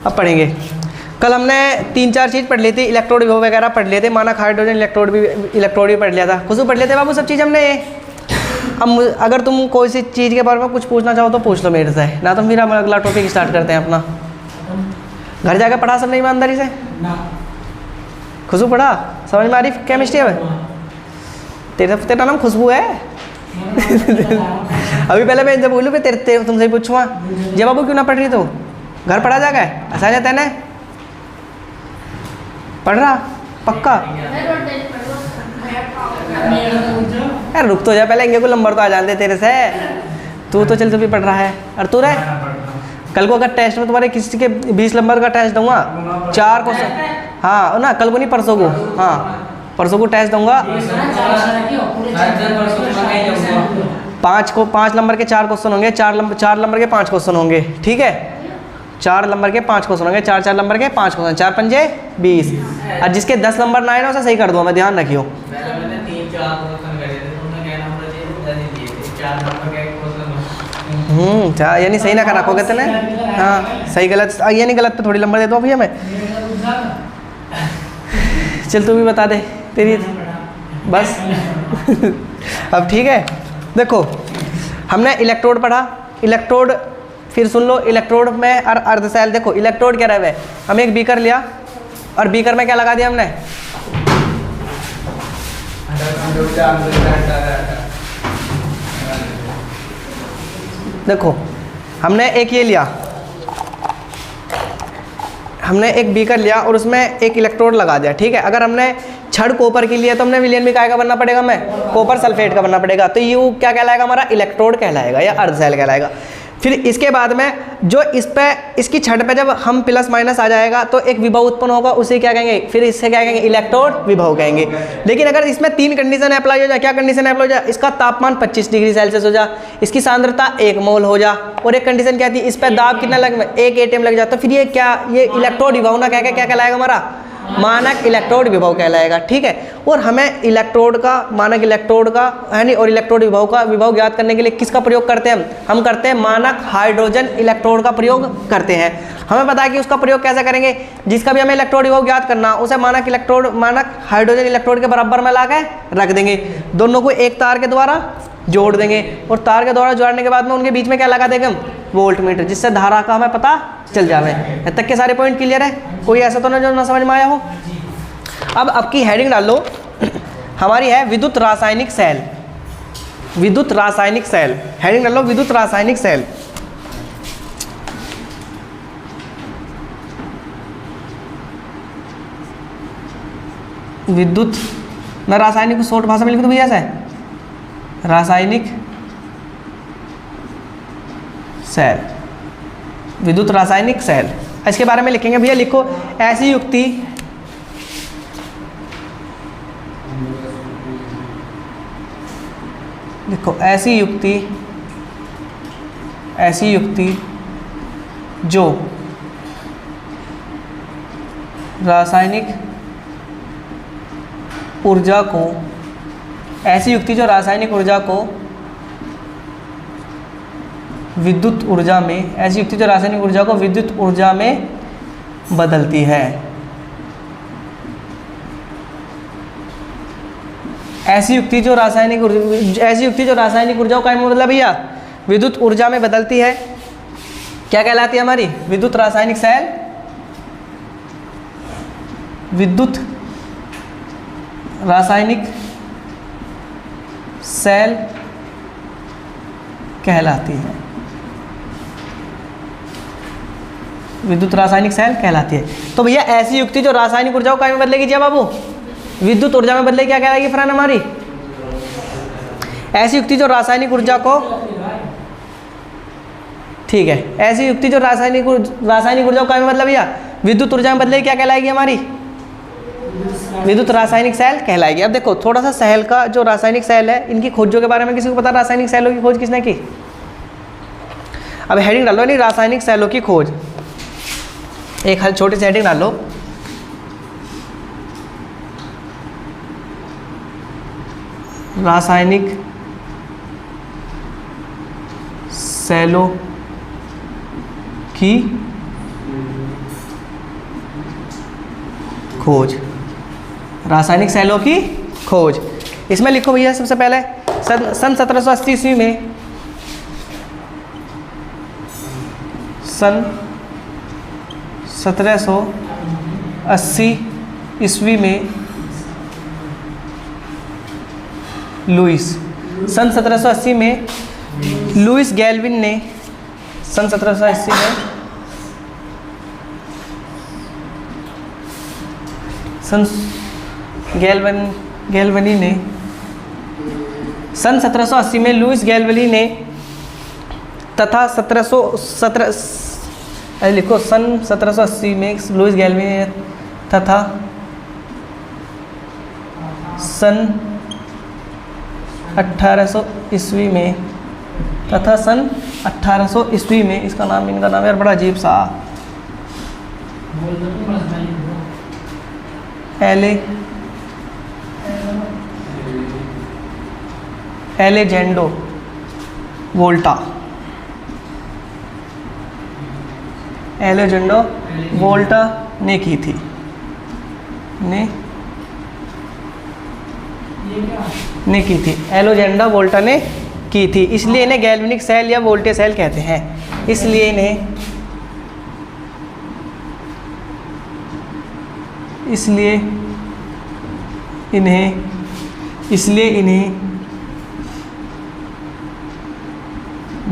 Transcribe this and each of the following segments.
अब पढ़ेंगे। कल हमने 3-4 चीज़ पढ़ ली थी, इलेक्ट्रोड विभव वगैरह पढ़ लिए थे, मानक हाइड्रोजन इलेक्ट्रोड भी पढ़ लिया था। खुशबू पढ़ लेते बाबू सब चीज़ हमने। अब अगर तुम कोई सी चीज़ के बारे में कुछ पूछना चाहो तो पूछ लो मेरे से, ना तो फिर हम अगला टॉपिक स्टार्ट करते हैं अपना। घर जाकर पढ़ा सबने ईमानदारी से? खुशबू पढ़ा? समझ में आ रही केमिस्ट्री? है तेरा नाम खुशबू है? अभी पहले मैं जब बोलूँ तेरे तुमसे ही पूछूँगा, जब बाबू क्यों ना पढ़ रही तो घर पढ़ा जाकर ऐसा जाता है ना? पढ़ रहा पक्का? यार रुक तो जा, पहले इंगे को नंबर तो आ जाते तेरे से। तू तो चल तू भी पढ़ रहा है, और तू रहे कल को अगर टेस्ट में तुम्हारे किसी के 20 नंबर का टेस्ट दूंगा, 4 क्वेश्चन, हाँ ना कल को नहीं परसों को, हाँ परसों को टेस्ट दूंगा, 5 नंबर के 4 क्वेश्चन होंगे, 4 नंबर के 5 क्वेश्चन होंगे, ठीक है? 4 नंबर के 5 क्वेश्चन होंगे, 4 नंबर के 5 क्वेश्चन, 4 पंजे 20। और जिसके 10 नंबर ना आए ना उसे सही कर दूंगा मैं, ध्यान रखियो। यानी सही ना करा को कहते ना, हाँ सही गलत, ये नहीं गलत पे थोड़ी नंबर दे दो भैया मैं। चल तू भी बता दे तेरी बस। अब ठीक है, देखो हमने इलेक्ट्रोड पढ़ा, इलेक्ट्रोड फिर सुन लो, इलेक्ट्रोड में और अर्धशैल। देखो इलेक्ट्रोड क्या रहे, हमें एक बीकर लिया और बीकर में क्या लगा दिया हमने, देखो हमने एक ये लिया, हमने एक बीकर लिया और उसमें एक इलेक्ट्रोड लगा दिया, ठीक है? अगर हमने छड़ कॉपर की लिया तो हमने विलयन भी काय का बनना पड़ेगा, हमें कॉपर सल्फेट का बनना पड़ेगा, तो ये क्या कहलाएगा हमारा, इलेक्ट्रोड कहलाएगा या अर्धशैल कहलाएगा। फिर इसके बाद में जो इस पे इसकी छड़ पे जब हम प्लस माइनस आ जाएगा तो एक विभव उत्पन्न होगा, उसे क्या कहेंगे, फिर इससे क्या कहेंगे, इलेक्ट्रोड विभव कहेंगे। लेकिन अगर इसमें 3 कंडीशन अप्लाई हो जाए, क्या कंडीशन अप्लाई हो जाए, इसका तापमान 25 डिग्री सेल्सियस हो जा, इसकी सांद्रता 1 मोल हो जा, और एक कंडीशन क्या थी, इस पर दाब कितना लग, 1 एटम लग जाए, तो फिर ये क्या, ये इलेक्ट्रोड विभव ना क्या कहलाएगा हमारा, मानक इलेक्ट्रोड विभव कहलाएगा, ठीक है? और हमें इलेक्ट्रोड का, मानक इलेक्ट्रोड का है नहीं, और इलेक्ट्रोड विभव का विभव ज्ञात करने के लिए किसका प्रयोग करते हैं हम करते हैं मानक हाइड्रोजन इलेक्ट्रोड का प्रयोग करते हैं। हमें पता है कि उसका प्रयोग कैसे करेंगे, जिसका भी हमें इलेक्ट्रोड विभव ज्ञात करना उसे मानक इलेक्ट्रोड, मानक हाइड्रोजन इलेक्ट्रोड के बराबर में लाकर रख देंगे, दोनों को एक तार के द्वारा जोड़ देंगे, और तार के द्वारा जोड़ने के बाद में उनके बीच में क्या लगा देंगे हम, वोल्ट मीटर, जिससे धारा का हमें पता चल जावे। यहाँ तक के सारे पॉइंट क्लियर है? कोई ऐसा तो नहीं जो ना समझ में आया हो? अब की हेडिंग डाल लो, हमारी है विद्युत रासायनिक सेल, विद्युत रासायनिक सेल, हेडिंग डाल लो विद्युत रासायनिक सेल। विद्युत, मैं रासायनिक को शॉर्ट भाषा में लिख दूं भैया ऐसे, रासायनिक सेल, विद्युत रासायनिक सेल, इसके बारे में लिखेंगे भैया। लिखो ऐसी युक्ति, देखो ऐसी युक्ति जो रासायनिक ऊर्जा को, ऐसी युक्ति जो रासायनिक ऊर्जा को विद्युत ऊर्जा में, ऐसी युक्ति जो रासायनिक ऊर्जा को विद्युत ऊर्जा में बदलती है। ऐसी युक्ति जो रासायनिक ऊर्जा को मतलब भैया विद्युत ऊर्जा में बदलती है, क्या कहलाती है हमारी, विद्युत रासायनिक सेल, विद्युत रासायनिक सेल कहलाती है, विद्युत रासायनिक सेल कहलाती है। तो भैया ऐसी युक्ति जो रासायनिक ऊर्जा को क्या में बदलेगी, जी बाबू, विद्युत ऊर्जा में बदले, क्या कहलाएगी फ्रेंड हमारी, ऐसी युक्ति जो रासायनिक ऊर्जा को, ठीक है, ऐसी युक्ति जो रासायनिक ऊर्जा को क्या में मतलब भैया विद्युत ऊर्जा में बदलेगी, क्या कहलाएगी हमारी, विद्युत रासायनिक सेल कहलाएगी। अब देखो थोड़ा सा सेल का, जो रासायनिक सेल है इनकी खोजों के बारे में किसी को पता, रासायनिक सेलों की खोज किसने की? अब हेडिंग डालो, नहीं रासायनिक सेलों की खोज, एक छोटी सी हेडिंग डाल लो, रासायनिक सेलों की खोज, रासायनिक सेलों की खोज। इसमें लिखो भैया सबसे पहले सन 1780 ईस्वी में, सन 1780 ईस्वी में सन 1780 में लुईस गैल्विन ने, सन 1780 में गैल्वनी ने, सन 1780 में लुईस गैल्वनी ने तथा 1717 लिखो, सन 1780 में लुईस गैल्वनी ने तथा सन 1800 ईस्वी में, तथा सन 1800 ईस्वी में, इसका नाम, इनका नाम यार बड़ा अजीब सा, एलेजेंडो वोल्टा, एलेजेंडो वोल्टा ने की थी, ने की थी, एलोजेंडा वोल्टा ने की थी। इसलिए इन्हें गैल्वेनिक सेल या वोल्टे सेल कहते हैं। इसलिए इन्हें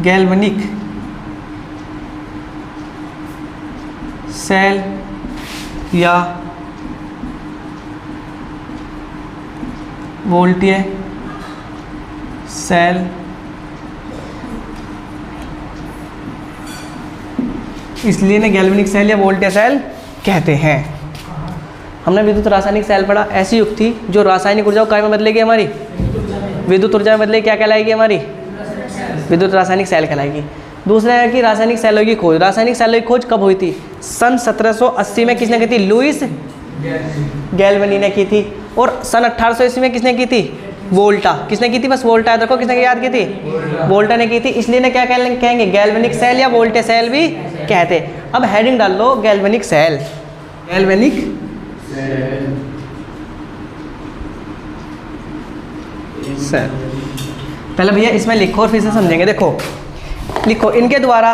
गैल्वेनिक सेल या वोल्टीय सेल इसलिए इन्हें गैल्वेनिक सेल या वोल्टीय सेल कहते हैं। हमने विद्युत रासायनिक सेल पढ़ा, ऐसी युक्ति जो रासायनिक ऊर्जा को काय में बदलेगी, हमारी विद्युत ऊर्जा में बदलेगी, क्या कहलाएगी, हमारी विद्युत रासायनिक सेल कहलाएगी। दूसरा है कि रासायनिक सेलों की खोज। रासायनिक सेलों की खोज कब हुई थी? सन 1780 में किसने की थी? लुईस गैल्वनी ने की थी। और सन 1800 ईस्वी में किसने की थी? वोल्टा। किसने की थी? बस वोल्टा याद रखो, किसने याद की थी? वोल्टा ने की थी। इसलिए ने क्या कहेंगे? गैल्वेनिक सेल या वोल्टे सेल भी कहते। अब हेडिंग डाल लो गैल्वेनिक सेल। गैल्वेनिक सेल पहले भैया इसमें लिखो और फिर से समझेंगे। देखो लिखो, इनके द्वारा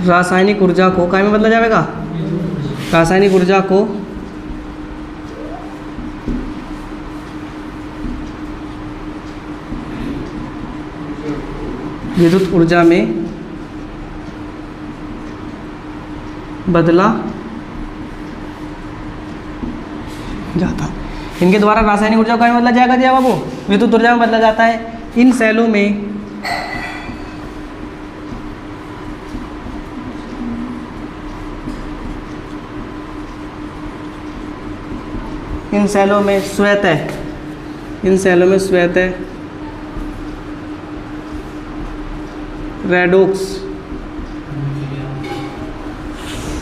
रासायनिक ऊर्जा को काय में बदला जाएगा? रासायनिक ऊर्जा को विद्युत ऊर्जा में बदला जाता। इनके द्वारा रासायनिक ऊर्जा को बदला जाएगा जी बाबू, विद्युत ऊर्जा में बदला जाता है। इन सेलों में स्वतः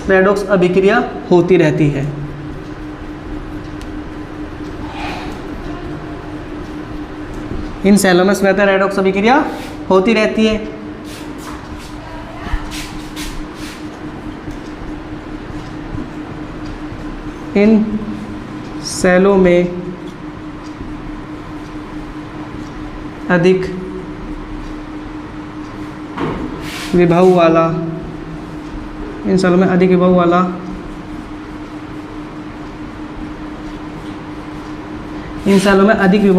रेडॉक्स अभिक्रिया होती रहती है। इन सेलों में स्वतः रेडॉक्स अभिक्रिया होती रहती है। इन सेलों में अधिक विभव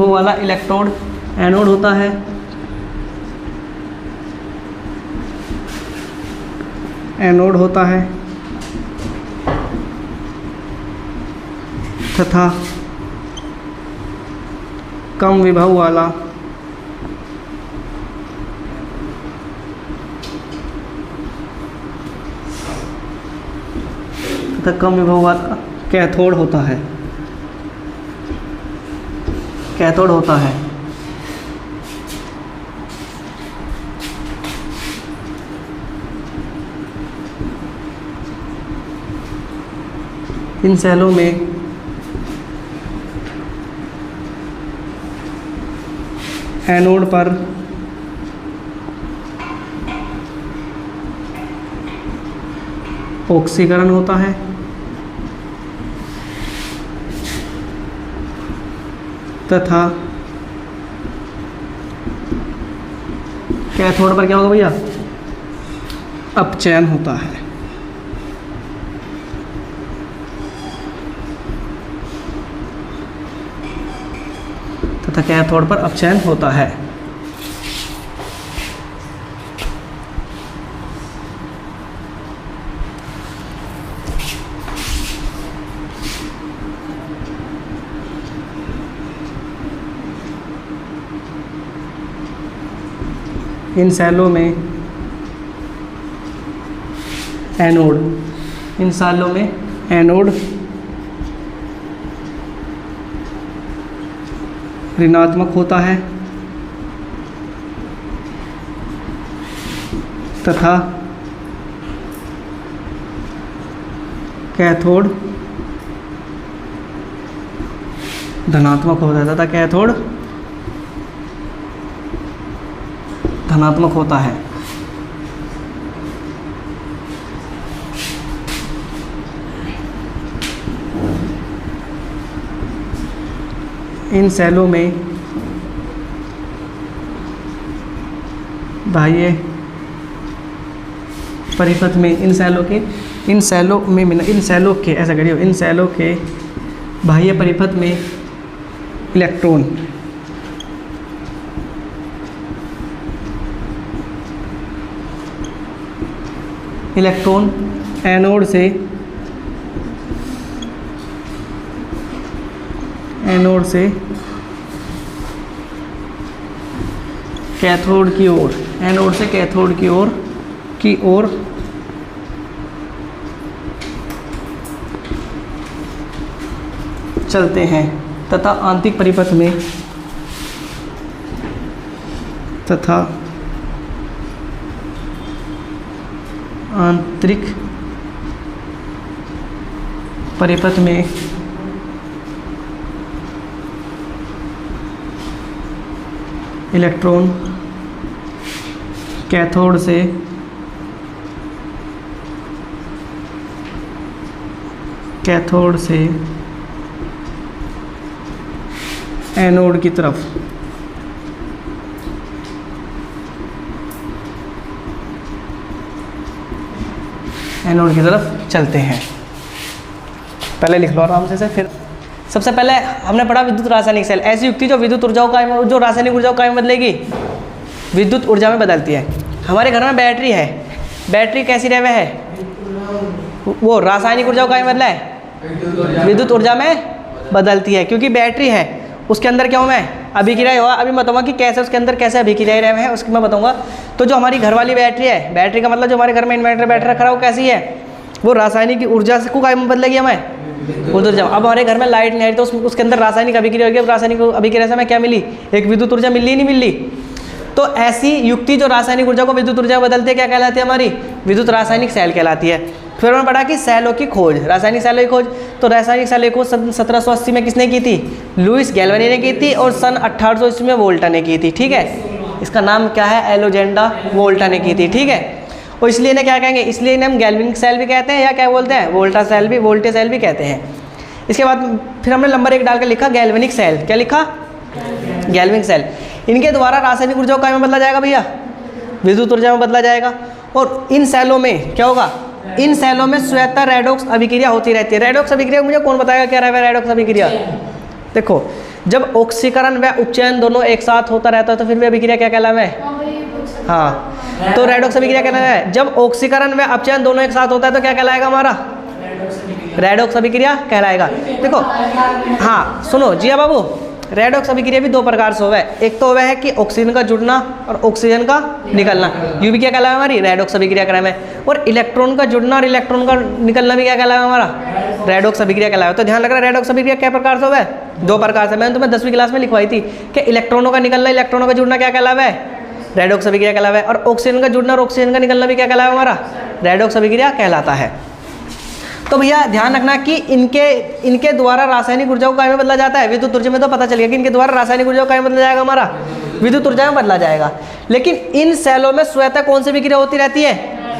वाला इलेक्ट्रोड एनोड होता है। तथा कम विभव वाला कैथोड होता है। इन सेलों में एनोड पर ऑक्सीकरण होता है तथा कैथोड पर क्या होगा भैया, अपचयन होता है। तथा कैथोड पर अपचयन होता है। इन सेलों में एनोड, इन सेलों में एनोड ऋणात्मक होता है तथा कैथोड धनात्मक होता है, तथा कैथोड धनात्मक होता है। इन सेलों में बाह्य परिपथ में, इन सेलों के ऐसा करिए, इन सेलों के बाह्य परिपथ में इलेक्ट्रॉन एनोड से कैथोड की ओर, एनोड से कैथोड की ओर चलते हैं तथा आंतरिक परिपथ में इलेक्ट्रॉन कैथोड से एनोड की तरफ चलते हैं। पहले लिख लो आराम से फिर सबसे पहले हमने पढ़ा विद्युत रासायनिक सेल, ऐसी युक्ति जो विद्युत ऊर्जाओं का जो रासायनिक ऊर्जाओं का बदलेगी, विद्युत ऊर्जा में बदलती है। हमारे घर में बैटरी है, बैटरी कैसी रहे है, वो रासायनिक ऊर्जाओं का बदला है, विद्युत ऊर्जा में बदलती है, क्योंकि बैटरी है उसके अंदर क्या हूँ मैं, अभिक्रिया हुआ। अभी मैं बताऊंगा कि कैसे उसके अंदर कैसे अभिक्रिया रहे हैं, उसकी मैं बताऊंगा। तो जो हमारी घर वाली बैटरी है, बैटरी का मतलब जो हमारे घर में इन्वर्टर बैटरी रखा है वो कैसी है, वो रासायनिक ऊर्जा को काय में बदलेगी हमें, विद्युत ऊर्जा। अब हमारे घर में लाइट नहीं आई तो उसके अंदर रासायनिक अभिक्रिया होगी, रासायनिक अभिक्रिया से हमें क्या मिली, एक विद्युत ऊर्जा मिली नहीं मिली। तो ऐसी युक्ति जो रासायनिक ऊर्जा को विद्युत ऊर्जा में बदलती है क्या कहलाती है, हमारी विद्युत रासायनिक सेल कहलाती है। फिर हमने पढ़ा कि सेलों की खोज, रासायनिक सेलों की खोज। तो रासायनिक सेलों की खोज 1780 में किसने की थी, लुईस गैल्वानी ने की थी, और सन 1880 में वोल्टा ने की थी। ठीक है, इसका नाम क्या है, एलोजेंडा वोल्टा ने की थी। ठीक है, और इसलिए इन्हें क्या कहेंगे, इसलिए इन्हें हम गैल्वेनिक सेल भी कहते हैं, या क्या बोलते हैं, वोल्टा सेल भी, वोल्टेज सेल भी कहते हैं। इसके बाद फिर हमने नंबर 1 डाल कर लिखा गैल्वेनिक सेल। क्या लिखा, गैल्वेनिक सेल। इनके द्वारा रासायनिक ऊर्जा को क्या में बदला जाएगा भैया, विद्युत ऊर्जा में बदला जाएगा। और इन सेलों में क्या होगा, इन सेलों में स्वतः रेडॉक्स अभिक्रिया होती रहती है। रेडॉक्स अभिक्रिया मुझे कौन बताएगा क्या है रेडॉक्स अभिक्रिया। देखो, जब ऑक्सीकरण व उपचयन दोनों एक साथ होता रहता है तो फिर वे अभिक्रिया क्या कहलावा है, हाँ, तो रेडॉक्स अभिक्रिया कहलावा है। जब ऑक्सीकरण व अपचयन दोनों एक साथ होता है तो क्या कहलाएगा हमारा, रेडॉक्स अभिक्रिया कहलाएगा। देखो, हाँ सुनो जिया बाबू, रेडॉक्स अभिक्रिया भी 2 प्रकार से होवे। एक तो वह है कि ऑक्सीजन का जुड़ना और ऑक्सीजन का निकलना, ये भी क्या कहलावा हमारी रेडॉक्स अभिक्रिया कहलावा है। और इलेक्ट्रॉन का जुड़ना और इलेक्ट्रॉन का निकलना भी क्या कहलावा हमारा, रेडॉक्स अभिक्रिया कहलावा। तो ध्यान लग रहा है रेडॉक्स अभिक्रिया क्या प्रकार से होवे, 2 प्रकार से। मैंने तुम्हें 10वीं क्लास में लिखवाई थी कि इलेक्ट्रॉनों का निकलना, इलेक्ट्रॉनों का जुड़ना क्या कहलावा है, रेडॉक्स अभिक्रिया कहलावा है। और ऑक्सीजन का जुड़ना और ऑक्सीजन का निकलना भी क्या कहलावा हमारा, रेडॉक्स अभिक्रिया कहलाता है। तो तो भैया ध्यान रखना कि इनके द्वारा रासायनिक ऊर्जा को काय में बदला जाता है, विद्युत ऊर्जा में तो पता चल गया कि इनके द्वारा रासायनिक ऊर्जा को काय में बदला जाएगा, हमारा विद्युत ऊर्जा में बदला जाएगा। लेकिन इन सेलों में स्वतः कौन सी विक्रिया होती रहती है,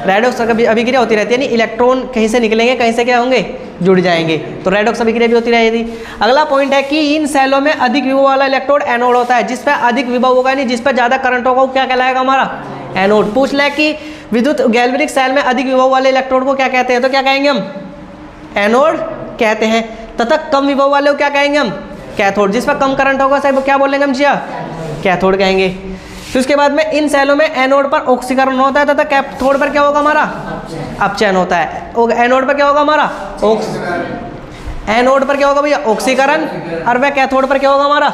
रेडॉक्स अभिक्रिया होती रहती है, यानी इलेक्ट्रॉन कहीं से निकलेंगे कहीं से क्या होंगे, जुड़ जाएंगे, तो रेडॉक्स अभिक्रिया भी होती रहेगी। अगला पॉइंट है कि इन सेलों में अधिक विभव वाला इलेक्ट्रोड एनोड होता है, जिस पर अधिक विभव होगा, यानी जिस पर ज्यादा करंट होगा वो क्या कहलाएगा, हमारा एनोड। पूछ ले कि विद्युत गैल्वेनिक सेल में अधिक विभव वाले इलेक्ट्रोड को क्या कहते हैं, तो क्या कहेंगे हम, एनोड कहते हैं। तथा कम विभव वाले को क्या कहेंगे हम, कैथोड। जिस पर कम करंट होगा साहब क्या बोलेंगे हम, जिया कैथोड कहेंगे। तो उसके बाद में इन सेलों में एनोड पर ऑक्सीकरण होता है तथा कैथोड पर क्या होगा, हमारा अपचयन होता है। एनोड पर क्या होगा, हमारा एनोड पर क्या होगा भैया, ऑक्सीकरण, और वह कैथोड पर क्या होगा, हमारा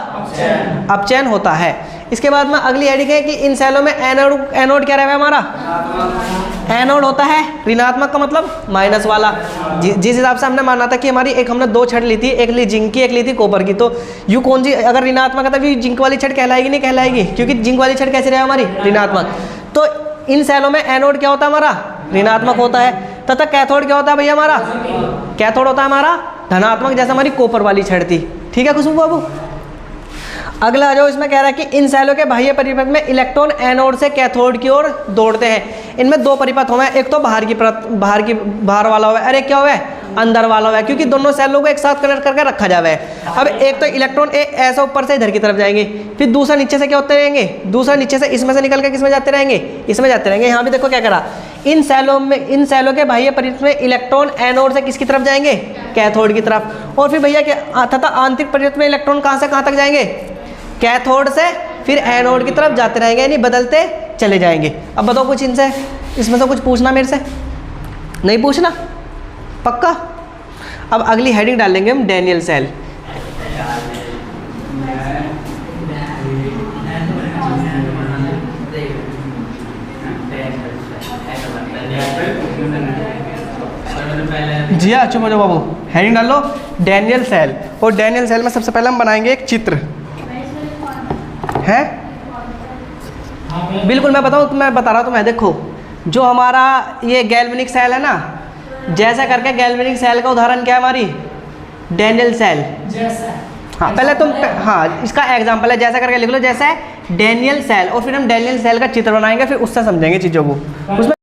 अपचयन होता है। इसके बाद में अगली हेडिंग है कि इन सेलों में एनोड क्या रहेगा, हमारा एनोड होता है ऋणात्मक का मतलब माइनस वाला। जिस हिसाब से हमने माना था कि हमारी हमने दो छड़ ली थी, एक ली जिंक की, एक ली थी कॉपर की, तो यू कौन सी अगर ऋणात्मक है तो जिंक वाली छड़ कहलाएगी, नहीं कहलाएगी, क्योंकि जिंक वाली छड़ कैसे रहेगा, हमारी ऋणात्मक। तो इन सेलों में एनोड क्या होता है, हमारा ऋणात्मक होता है। तथा कैथोड क्या होता है भैया, हमारा कैथोड होता है हमारा धनात्मक, जैसे हमारी कॉपर वाली छड़ थी। ठीक है खुशबू बाबू। अगला आ जाओ, इसमें कह रहा है कि इन सेलों के बाह्य परिपथ में इलेक्ट्रॉन एनोड से कैथोड की ओर दौड़ते हैं। इनमें दो परिपथ हुए हैं, एक तो बाहर की परत, बाहर वाला हुआ है, अरे क्या हुआ है, अंदर वाला हुआ है, क्योंकि दोनों सेलों को एक साथ कनेक्ट करके रखा जावे है। अब एक तो इलेक्ट्रॉन ऐसा ऊपर से इधर की तरफ जाएंगे, फिर दूसरा नीचे से क्या होते रहेंगे, दूसरा नीचे से इसमें से निकल के किसमें जाते रहेंगे, इसमें जाते रहेंगे। यहाँ भी देखो क्या करा, इन सेलों के बाह्य परिपथ में इलेक्ट्रॉन एनोड से किसकी तरफ जाएंगे, कैथोड की तरफ। और फिर भैया क्या तथा आंतरिक परिपथ में इलेक्ट्रॉन कहाँ से कहाँ तक जाएंगे, कैथोड से फिर एनोड की तरफ जाते रहेंगे, यानी बदलते चले जाएंगे। अब बताओ कुछ इनसे, इसमें से कुछ पूछना मेरे से, नहीं पूछना पक्का। अब अगली हेडिंग डालेंगे हम डैनियल सेल। जी हाँ चुप हो जाओ बाबू, हेडिंग डाल लो डैनियल सेल। और डैनियल सेल में सबसे पहले हम बनाएंगे एक चित्र है, बिल्कुल मैं बताऊँ, मैं बता रहा हूँ तुम्हें। देखो जो हमारा ये गैल्वेनिक सेल है ना, जैसा करके गैल्वेनिक सेल का उदाहरण क्या है, हमारी डैनियल सेल। हाँ पहले तुम, हाँ इसका एग्जांपल है, जैसा करके लिख लो, जैसा डैनियल सेल, और फिर हम डैनियल सेल का चित्र बनाएंगे, फिर उससे समझेंगे चीज़ों को। उसमें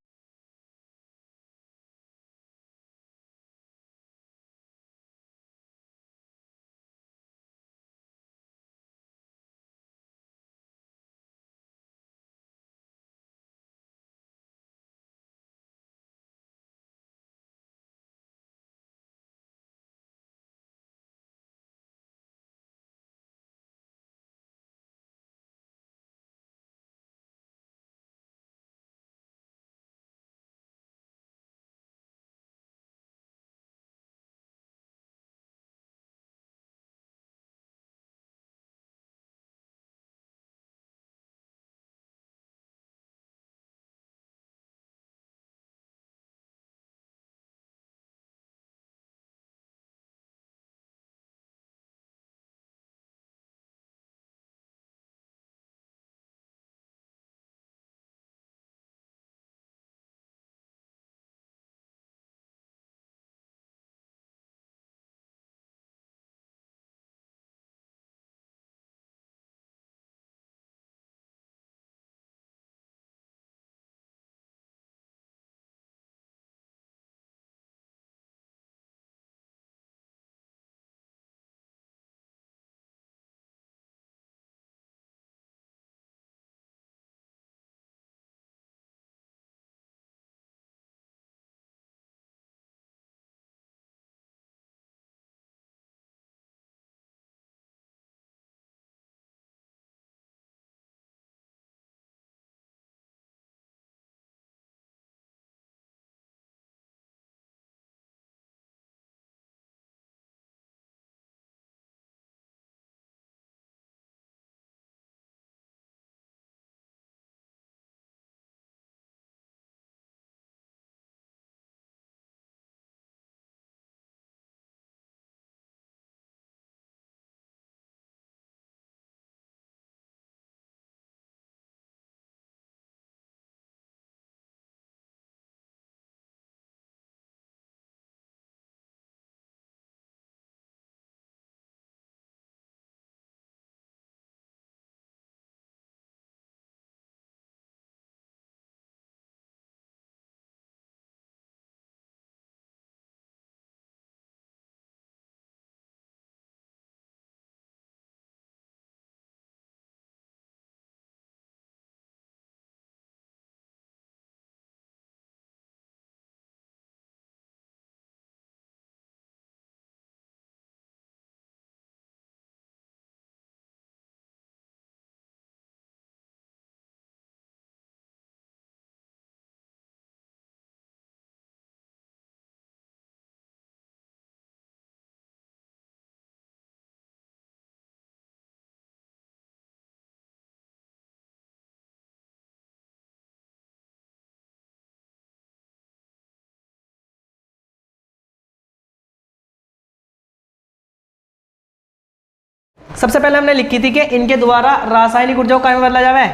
सबसे पहले हमने लिखी थी कि इनके द्वारा रासायनिक ऊर्जा को क्या में बदला जावे,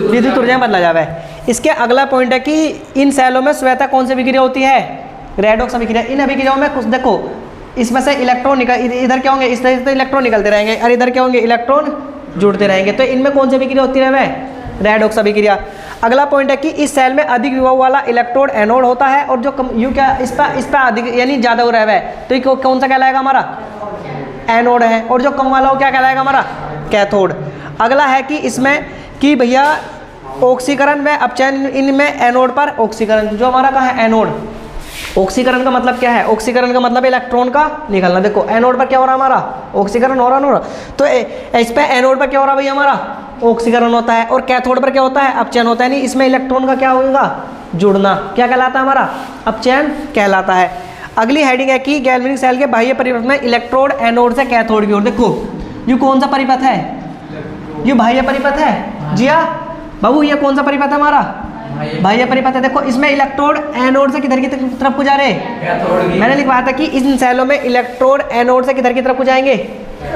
विद्युत ऊर्जा में बदला जावे। इसके अगला पॉइंट है कि इन सेलों में स्वतः कौन सी अभिक्रिया होती है, रेडॉक्स अभिक्रिया। इन अभिक्रियाओं में कुछ देखो, इसमें से इलेक्ट्रॉन निकल, इधर क्या होंगे, इस तरह से इलेक्ट्रॉन निकलते रहेंगे और इधर क्या होंगे, इलेक्ट्रॉन जुड़ते रहेंगे। तो इनमें कौन सी अभिक्रिया होती है, रेडॉक्स अभिक्रिया। अगला पॉइंट है कि इस सेल में अधिक विभव वाला इलेक्ट्रोड एनोड होता है और जो कम यू क्या इस पर अधिक यानी ज़्यादा हो रहा है, तो ये कौन सा कहलाएगा हमारा, एनोड है। और जो कम वाला हो क्या कहलाएगा हमारा, कैथोड। अगला है कि इसमें कि भैया ऑक्सीकरण व अपचयन, इनमें एनोड पर ऑक्सीकरण, जो हमारा कहाँ है, एनोड। ऑक्सीकरण का मतलब क्या है, ऑक्सीकरण का मतलब इलेक्ट्रॉन का निकलना। देखो एनोड पर क्या हो रहा है हमारा, ऑक्सीकरण हो रहा है, तो इस पर एनोड पर क्या हो रहा है भैया, हमारा ऑक्सीकरण होता है। और कैथोड पर क्या होता है, अपचयन होता है। नहीं, इसमें इलेक्ट्रॉन का क्या होगा, जुड़ना, क्या कहलाता है हमारा, अपचयन कहलाता है। अगली हेडिंग है कि गैल्वेनिक सेल के बाह्य परिपथ में इलेक्ट्रोड एनोड से कैथोड की ओर। देखो ये कौन सा परिपथ है, ये बाह्य परिपथ है। जी हाँ बाबू, ये कौन सा परिपथ है हमारा, बाह्य परिपथ है। देखो इसमें इलेक्ट्रोड एनोड से किधर की तरफ को जा रहे हैं, मैंने लिखवाया था कि इन सेलों में इलेक्ट्रोड एनोड से किधर की तरफ को जाएंगे,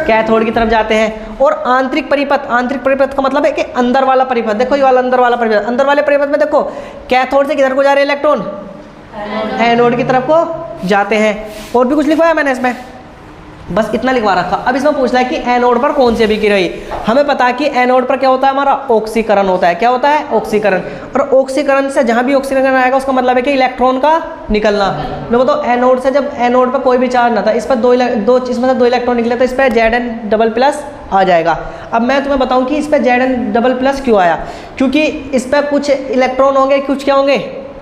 कैथोड की तरफ जाते हैं। और आंतरिक परिपथ, आंतरिक परिपथ का मतलब है कि अंदर वाला परिपथ। देखो ये वाला अंदर वाला परिपथ, अंदर वाले परिपथ में देखो कैथोड से किधर को जा रहे हैं, इलेक्ट्रॉन एनोड की तरफ को जाते हैं। और भी कुछ लिखवाया मैंने इसमें, बस इतना लिखवा रखा। अब इसमें पूछ रहा है कि एनोड पर कौन सी अभिक्रिया रही। हमें पता है कि एनोड पर क्या होता है हमारा, ऑक्सीकरण होता है। क्या होता है, ऑक्सीकरण। और ऑक्सीकरण से जहां भी ऑक्सीकरण आएगा उसका मतलब है कि इलेक्ट्रॉन का निकलना। देखो तो एनोड से, जब एनोड पर कोई भी चार्ज ना था, इस पर इसमें से दो इलेक्ट्रॉन निकले, तो इस पर Zn++ आ जाएगा। अब मैं तुम्हें बताऊं कि इस पर Zn++ क्यों आया, क्योंकि इस पर कुछ इलेक्ट्रॉन होंगे, कुछ क्या होंगे,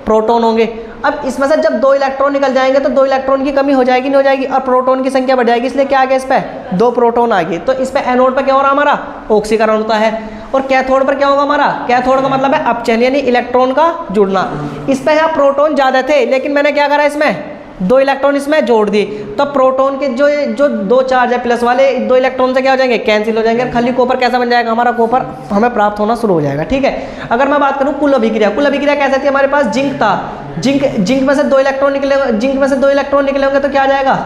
प्रोटॉन होंगे। अब इसमें से जब दो इलेक्ट्रॉन निकल जाएंगे तो दो इलेक्ट्रॉन की कमी हो जाएगी, नहीं हो जाएगी, और प्रोटॉन की संख्या बढ़ जाएगी, इसलिए क्या आ गया, इस पर दो प्रोटॉन आ गए। तो इस पर एनोड पर क्या हो रहा है हमारा, ऑक्सीकरण होता है। और कैथोड पर क्या होगा हमारा, कैथोड का मतलब है अपचयन यानी इलेक्ट्रॉन का जुड़ना। इस पर यहाँ प्रोटॉन ज़्यादा थे, लेकिन मैंने क्या करा, इसमें दो इलेक्ट्रॉन इसमें जोड़ दिए, तो प्रोटॉन के जो दो चार्ज है प्लस वाले, दो इलेक्ट्रॉन से क्या हो जाएंगे, कैंसिल हो जाएंगे। खाली कॉपर कैसा बन जाएगा हमारा, कॉपर हमें प्राप्त होना शुरू हो जाएगा। ठीक है, अगर मैं बात करूं कुल अभिक्रिया, कुल अभिक्रिया कैसे थी, हमारे पास जिंक था, जिंक में से दो इलेक्ट्रॉन निकले, जिंक में से दो इलेक्ट्रॉन निकले होंगे तो क्या आ जाएगा,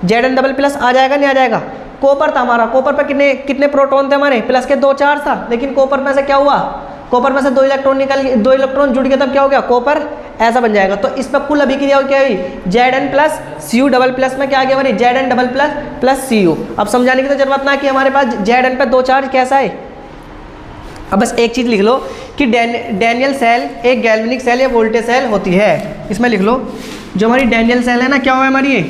Zn++ आ जाएगा, नहीं आ जाएगा। कॉपर था हमारा, कॉपर पर कितने प्रोटॉन थे हमारे, प्लस के दो चार्ज था, लेकिन कॉपर में से क्या हुआ, कॉपर में से दो इलेक्ट्रॉन निकल गए, दो इलेक्ट्रॉन जुड़ गए, तब क्या हो गया, कॉपर ऐसा बन जाएगा। तो इस पर कुल अभिक्रिया क्या हुई, Zn+Cu++ में क्या आ गया हमारी, Zn++Cu। अब समझाने की तो जरूरत ना कि हमारे पास Zn पे दो चार्ज कैसा है। अब बस एक चीज़ लिख लो कि डैनियल सेल एक गैल्वेनिक सेल या वोल्टेज सेल होती है। इसमें लिख लो जो हमारी डैनियल सेल है ना, क्या हुआ है हमारी, ये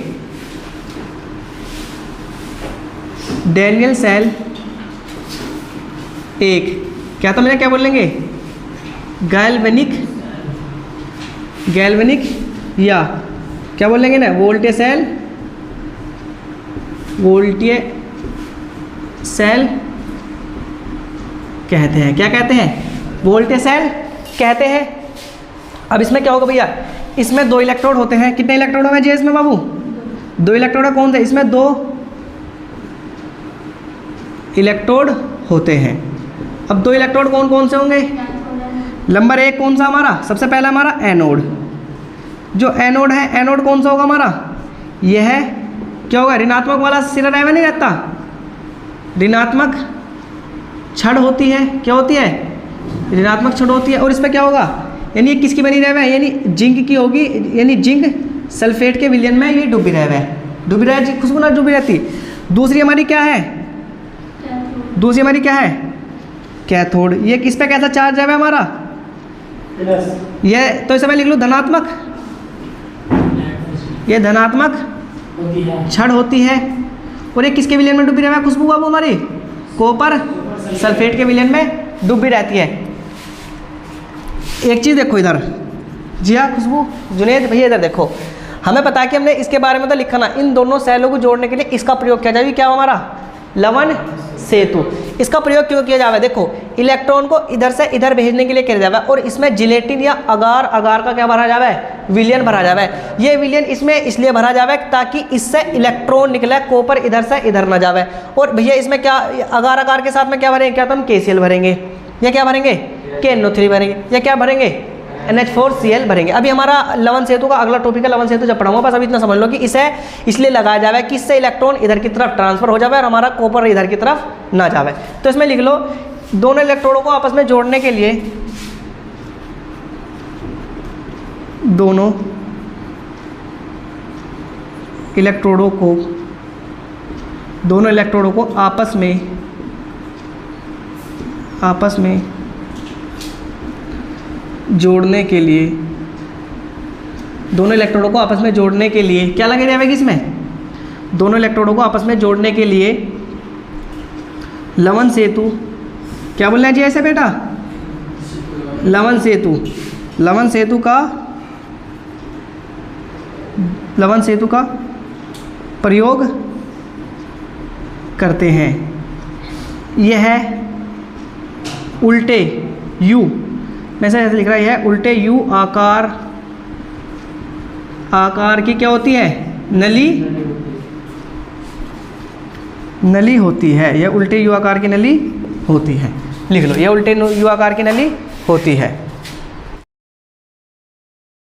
डैनियल सेल एक क्या, तो मैंने क्या बोलेंगे, गैल्वेनिक या क्या बोलेंगे ना, वोल्टेज सेल कहते हैं। क्या कहते हैं, वोल्टेज सेल कहते हैं। अब इसमें क्या होगा भैया, इसमें दो इलेक्ट्रोड होते हैं। कितने इलेक्ट्रोड हैं जी इसमें बाबू, दो इलेक्ट्रोड है। कौन से, इसमें दो इलेक्ट्रोड होते हैं। अब दो इलेक्ट्रोड कौन कौन से होंगे, नंबर एक कौन सा हमारा, सबसे पहला हमारा एनोड। जो एनोड है, एनोड कौन सा होगा हमारा, यह है क्या होगा, ऋणात्मक वाला सिरा रहता नहीं रहता, ऋणात्मक छड़ होती है। क्या होती है, ऋणात्मक छड़ होती है। और इस पर क्या होगा, यानी ये किसकी बनी रहे है, यानी जिंक की होगी, यानी जिंक सल्फेट के विलयन में ये डूबी रहे है, डूबी रहे, खुशबू ना डूबी रहती। दूसरी हमारी क्या है, दूसरी हमारी क्या है, कैथोड। ये किस पे कैसा चार्ज है हमारा, ये तो इसे मैं लिख लूँ धनात्मक, ये धनात्मक छड़ होती है। और ये किसके विलयन में डूबी रहे है खुशबू बाबू, हमारी कॉपर सल्फेट के विलयन में डूबी रहती है। एक चीज़ देखो इधर, जी हाँ खुशबू, जुनेद भैया इधर देखो, हमें पता है कि हमने इसके बारे में तो लिखा ना, इन दोनों सेलों को जोड़ने के लिए इसका प्रयोग किया जाए। क्या हमारा लवण सेतु। इसका प्रयोग क्यों किया जावे, देखो इलेक्ट्रॉन को इधर से इधर भेजने के लिए किया जावे, और इसमें जिलेटिन या अगार, अगार का क्या भरा जावे, विलयन भरा जावे। ये विलयन इसमें इसलिए भरा जावे ताकि इससे इलेक्ट्रॉन निकले, कॉपर इधर से इधर ना जावे। और भैया इसमें क्या, अगार अगार के साथ में क्या भरेंगे, क्या तो हम KCl भरेंगे, या क्या भरेंगे, KNO3 भरेंगे, या क्या भरेंगे, NH4Cl भरेंगे। अभी हमारा लवन सेतु का अगला टॉपिक है लवन सेतु जब पढ़ाऊंगा, बस अभी इतना समझ लो कि इसे इसलिए लगाया जावे कि इससे इलेक्ट्रॉन इधर की तरफ ट्रांसफर हो जावे और हमारा कॉपर इधर की तरफ ना जावे। तो इसमें लिख लो दोनों इलेक्ट्रोडों को आपस में जोड़ने के लिए, दोनों इलेक्ट्रोडों को आपस में जोड़ने के लिए, दोनों इलेक्ट्रोडों को आपस में जोड़ने के लिए क्या लगे जाएगा इसमें, दोनों इलेक्ट्रोडों को आपस में जोड़ने के लिए लवन सेतु, क्या बोलना चाहिए ऐसे बेटा, लवन सेतु का प्रयोग करते हैं। यह उल्टे U, मैं ऐसे लिख रहा है, यह उल्टे U आकार की क्या होती है, नली होती है। यह उल्टे U आकार की नली होती है। लिख लो, यह उल्टे U आकार की नली होती है।